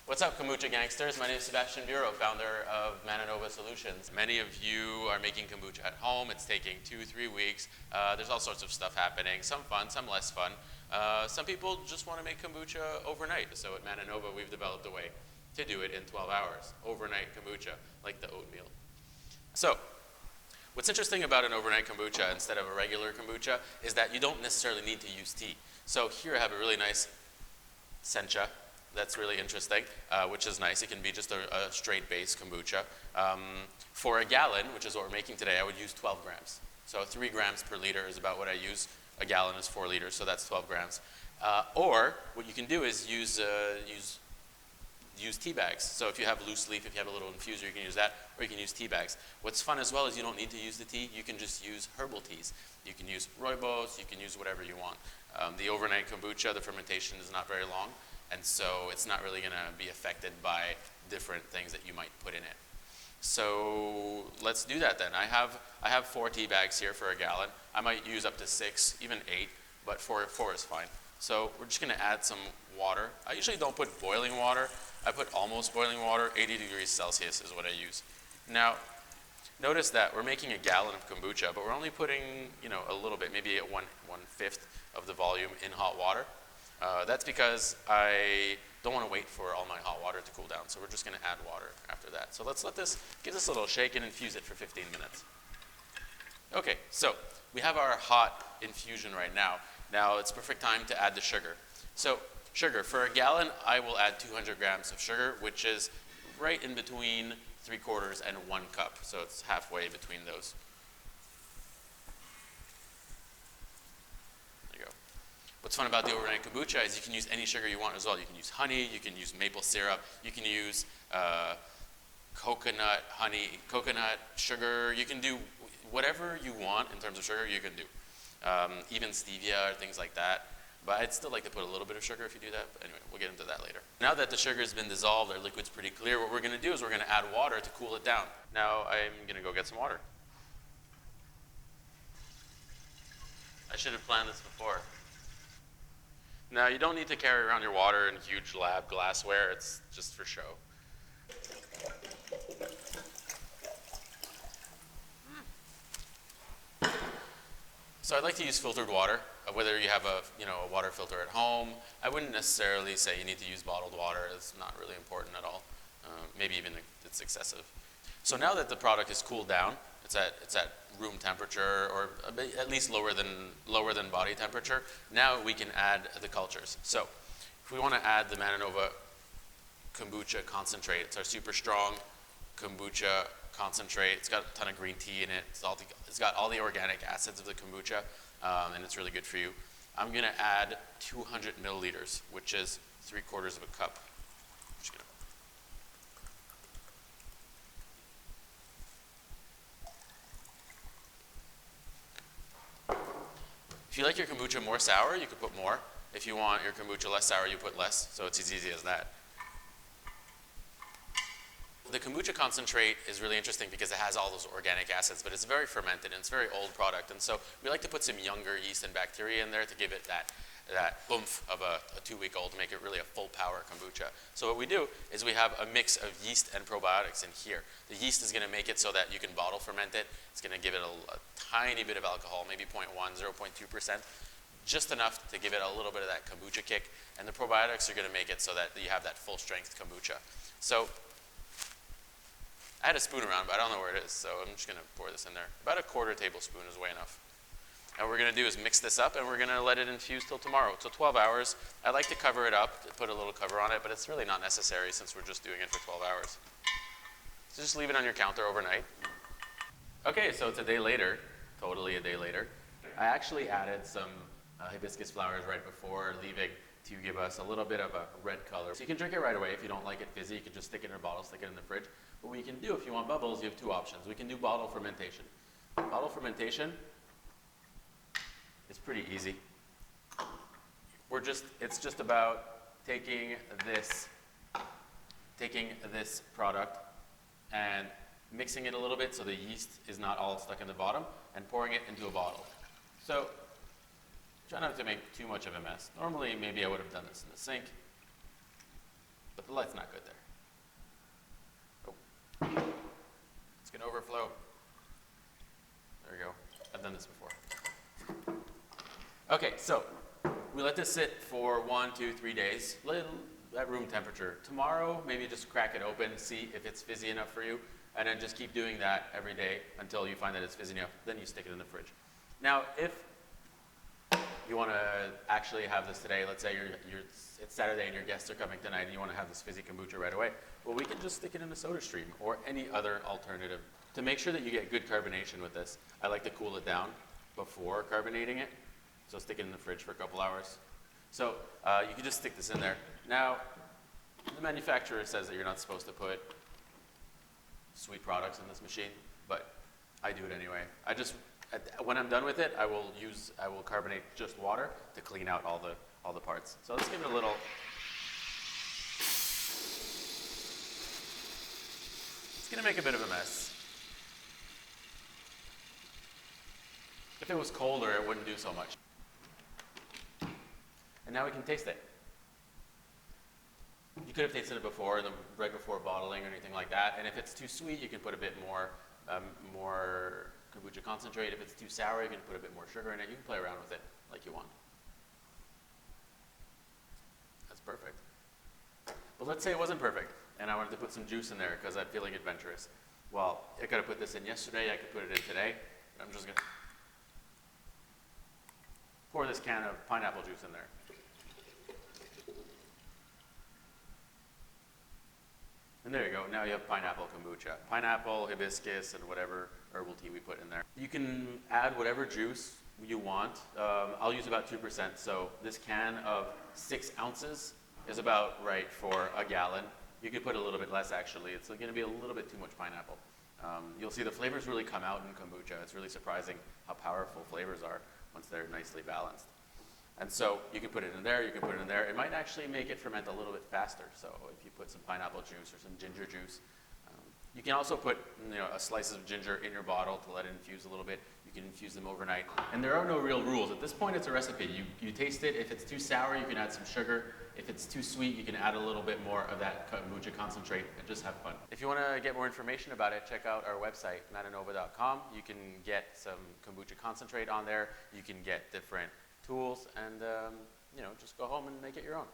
What's up, kombucha gangsters? My name is Sebastian Bureau, founder of Manitoba Solutions. Many of you are making kombucha at home. It's taking 2-3 weeks. There's all sorts of stuff happening, some fun, some less fun. Some people just want to make kombucha overnight. So at Manitoba, we've developed a way to do it in 12 hours. Overnight kombucha, like the oatmeal. So, what's interesting about an overnight kombucha instead of a regular kombucha is that you don't necessarily need to use tea. So here I have a really nice sencha. That's really interesting, which is nice. It can be just a straight base kombucha. For a gallon, which is what we're making today, I would use 12 grams. So 3 grams per liter is about what I use. A gallon is 4 liters, so that's 12 grams. Or what you can do is use tea bags. So if you have loose leaf, if you have a little infuser, you can use that, or you can use tea bags. What's fun as well is you don't need to use the tea. You can just use herbal teas. You can use rooibos. You can use whatever you want. The overnight kombucha, the fermentation is not very long. And so it's not really going to be affected by different things that you might put in it. So let's do that then. I have 4 tea bags here for a gallon. I might use up to 6, even 8, but 4 is fine. So we're just going to add some water. I usually don't put boiling water. I put almost boiling water. 80 degrees Celsius is what I use. Now, notice that we're making a gallon of kombucha, but we're only putting, a little bit, maybe 1/5 of the volume in hot water. That's because I don't want to wait for all my hot water to cool down, so we're just going to add water after that. So let's give this a little shake and infuse it for 15 minutes. Okay, so we have our hot infusion right now. Now it's perfect time to add the sugar. So sugar, for a gallon, I will add 200 grams of sugar, which is right in between 3/4 and 1 cup. So it's halfway between those. What's fun about the overnight kombucha is you can use any sugar you want as well. You can use honey, you can use maple syrup, you can use coconut sugar. You can do whatever you want in terms of sugar, you can do. Even stevia or things like that. But I'd still like to put a little bit of sugar if you do that. But anyway, we'll get into that later. Now that the sugar has been dissolved, our liquid's pretty clear, what we're going to do is we're going to add water to cool it down. Now I'm going to go get some water. I should have planned this before. Now, you don't need to carry around your water in huge lab glassware. It's just for show. So I'd like to use filtered water, whether you have a water filter at home. I wouldn't necessarily say you need to use bottled water. It's not really important at all. Maybe even it's excessive. So now that the product is cooled down, it's at room temperature, or at least lower than body temperature. Now we can add the cultures. So if we want to add the Manitoba kombucha concentrate, it's our super strong kombucha concentrate. It's got a ton of green tea in it. It's got all the organic acids of the kombucha, and it's really good for you. I'm going to add 200 milliliters, which is 3/4 of a cup. If you like your kombucha more sour, you could put more. If you want your kombucha less sour, you put less. So it's as easy as that. The kombucha concentrate is really interesting because it has all those organic acids, but it's very fermented and it's a very old product. And so we like to put some younger yeast and bacteria in there to give it that oomph of a 2-week-old, to make it really a full power kombucha. So what we do is we have a mix of yeast and probiotics in here. The yeast is going to make it so that you can bottle ferment it. It's going to give it a tiny bit of alcohol, maybe 0.1, 0.2%, just enough to give it a little bit of that kombucha kick. And the probiotics are going to make it so that you have that full strength kombucha. So I had a spoon around, but I don't know where it is, so I'm just going to pour this in there. About a 1/4 tablespoon is way enough. And what we're going to do is mix this up, and we're going to let it infuse till tomorrow. So 12 hours. I like to cover it up, to put a little cover on it, but it's really not necessary since we're just doing it for 12 hours. So just leave it on your counter overnight. Okay, so it's a day later, totally a day later. I actually added some hibiscus flowers right before leaving to give us a little bit of a red color. So you can drink it right away. If you don't like it fizzy, you can just stick it in a bottle, stick it in the fridge. But what you can do if you want bubbles, you have 2 options. We can do bottle fermentation. Bottle fermentation is pretty easy. It's just about taking this product and mixing it a little bit so the yeast is not all stuck in the bottom, and pouring it into a bottle. So try not to make too much of a mess. Normally, maybe I would have done this in the sink. but the light's not good there. Oh, it's gonna overflow. There we go. I've done this before. Okay, so we let this sit for 1, 2, 3 days, at room temperature. Tomorrow, maybe just crack it open, see if it's fizzy enough for you, and then just keep doing that every day until you find that it's fizzy enough. Then you stick it in the fridge. Now, if you want to actually have this today, let's say it's Saturday and your guests are coming tonight and you want to have this fizzy kombucha right away, well, we can just stick it in a soda stream or any other alternative. To make sure that you get good carbonation with this, I like to cool it down before carbonating it. So stick it in the fridge for a couple hours. So you can just stick this in there. Now, the manufacturer says that you're not supposed to put sweet products in this machine, but I do it anyway. When I'm done with it, I will carbonate just water to clean out all the parts. So let's give it a little. It's gonna make a bit of a mess. If it was colder, it wouldn't do so much. And now we can taste it. You could have tasted it before, right before bottling or anything like that. And if it's too sweet, you can put a bit more kombucha concentrate. If it's too sour, you can put a bit more sugar in it. You can play around with it like you want. That's perfect. But let's say it wasn't perfect, and I wanted to put some juice in there because I'm feeling adventurous. Well, I could have put this in yesterday. I could put it in today. I'm just gonna pour this can of pineapple juice in there. And there you go, now you have pineapple kombucha. Pineapple, hibiscus, and whatever herbal tea we put in there. You can add whatever juice you want. I'll use about 2%, so this can of 6 ounces is about right for a gallon. You could put a little bit less actually, it's gonna be a little bit too much pineapple. You'll see the flavors really come out in kombucha. It's really surprising how powerful flavors are once they're nicely balanced. And so you can put it in there, you can put it in there. It might actually make it ferment a little bit faster. So if you put some pineapple juice or some ginger juice, you can also put a slice of ginger in your bottle to let it infuse a little bit. You can infuse them overnight. And there are no real rules. At this point, it's a recipe. You taste it. If it's too sour, you can add some sugar. If it's too sweet, you can add a little bit more of that kombucha concentrate and just have fun. If you want to get more information about it, check out our website, manitoba.com. You can get some kombucha concentrate on there. You can get different tools and just go home and make it your own.